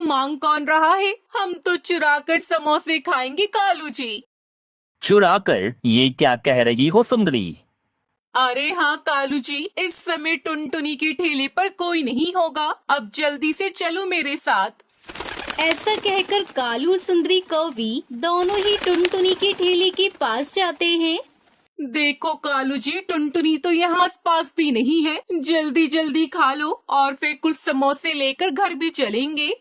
मांग कौन रहा है? हम तो चुरा कर समोसे खाएंगे कालू जी। चुरा कर? ये क्या कह रही हो सुंदरी? अरे हाँ कालू जी, इस समय टुनटुनी की ठेले पर कोई नहीं होगा। अब जल्दी से चलो मेरे साथ। ऐसा कहकर कालू और सुंदरी कौवी दोनों ही टुनटुनी के ठेले के पास जाते हैं। देखो कालू जी, टुनटुनी तो यहाँ आस पास भी नहीं है। जल्दी जल्दी खा लो और फिर कुछ समोसे लेकर घर भी चलेंगे।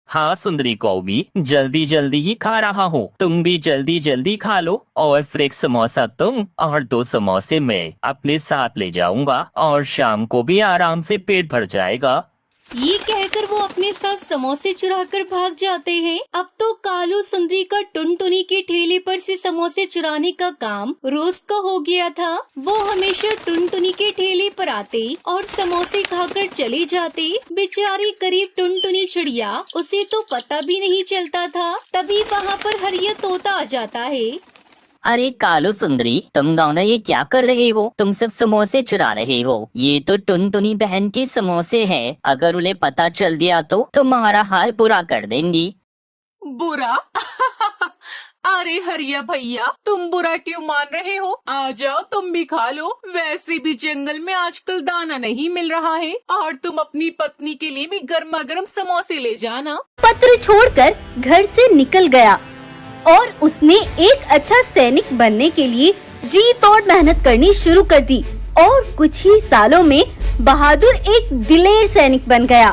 हाँ सुंदरी कौवी, जल्दी जल्दी ही खा रहा हूँ। तुम भी जल्दी जल्दी खा लो और फिर एक समोसा तुम और 2 समोसे मैं अपने साथ ले जाऊंगा और शाम को भी आराम से पेट भर जाएगा। ये कहकर वो अपने साथ समोसे चुराकर भाग जाते हैं। अब तो कालू सुंदरी का टुनटुनी के ठेले पर से समोसे चुराने का काम रोज का हो गया था। वो हमेशा टुनटुनी के ठेले पर आते और समोसे खाकर चले जाते। बेचारी करीब टुनटुनी चिड़िया, उसे तो पता भी नहीं चलता था। तभी वहाँ पर हरिया तोता आ जाता है। अरे कालू सुंदरी, तुम दोनों ये क्या कर रहे हो? तुम सब समोसे चुरा रहे हो। ये तो टुनटुनी बहन के समोसे हैं। अगर उन्हें पता चल गया तो तुम्हारा हाल बुरा कर देंगी। बुरा? अरे हरिया भैया, तुम बुरा क्यों मान रहे हो? आ जाओ, तुम भी खा लो। वैसे भी जंगल में आजकल दाना नहीं मिल रहा है और तुम अपनी पत्नी के लिए भी गर्मा गर्म समोसे ले जाना। पत्र छोड़कर घर से निकल गया और उसने एक अच्छा सैनिक बनने के लिए जी तोड़ मेहनत करनी शुरू कर दी और कुछ ही सालों में बहादुर एक दिलेर सैनिक बन गया।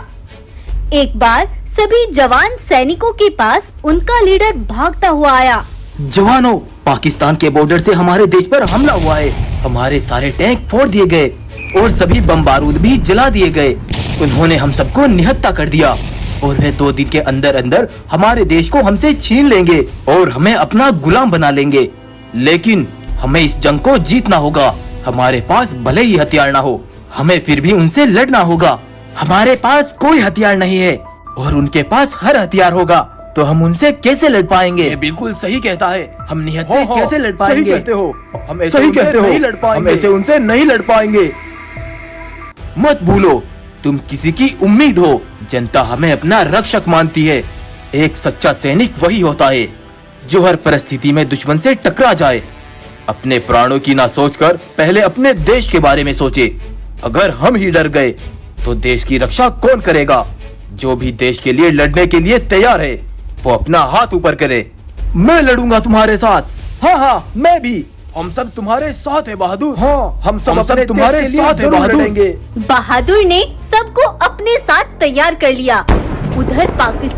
एक बार सभी जवान सैनिकों के पास उनका लीडर भागता हुआ आया। जवानों, पाकिस्तान के बॉर्डर से हमारे देश पर हमला हुआ है। हमारे सारे टैंक फोड़ दिए गए और सभी बम बारूद भी जला दिए गए। उन्होंने हम सबको निहत्था कर दिया और वे 2 दिन के अंदर अंदर हमारे देश को हमसे छीन लेंगे और हमें अपना गुलाम बना लेंगे। लेकिन हमें इस जंग को जीतना होगा। हमारे पास भले ही हथियार ना हो, हमें फिर भी उनसे लड़ना होगा। हमारे पास कोई हथियार नहीं है और उनके पास हर हथियार होगा, तो हम उनसे कैसे लड़ पाएंगे? ये बिल्कुल सही कहता है। हम निहत्थे कैसे लड़ पाएंगे? सही कहते हो। हम ऐसे सही उनसे कहते हो। नहीं लड़ पाएंगे। हम ऐसे उनसे नहीं लड़ पाएंगे। मत भूलो, तुम किसी की उम्मीद हो। जनता हमें अपना रक्षक मानती है। एक सच्चा सैनिक वही होता है जो हर परिस्थिति में दुश्मन से टकरा जाए। अपने प्राणों की ना सोचकर पहले अपने देश के बारे में सोचे। अगर हम ही डर गए तो देश की रक्षा कौन करेगा? जो भी देश के लिए लड़ने के लिए तैयार है वो अपना हाथ ऊपर करे। मैं लड़ूंगा तुम्हारे साथ। हाँ हाँ, मैं भी। हम सब तुम्हारे साथ है बहादुर। हाँ, हम सब तुम्हारे साथ है बहादुर। बहादुर ने सबको अपने साथ तैयार कर लिया। उधर पाकिस्तान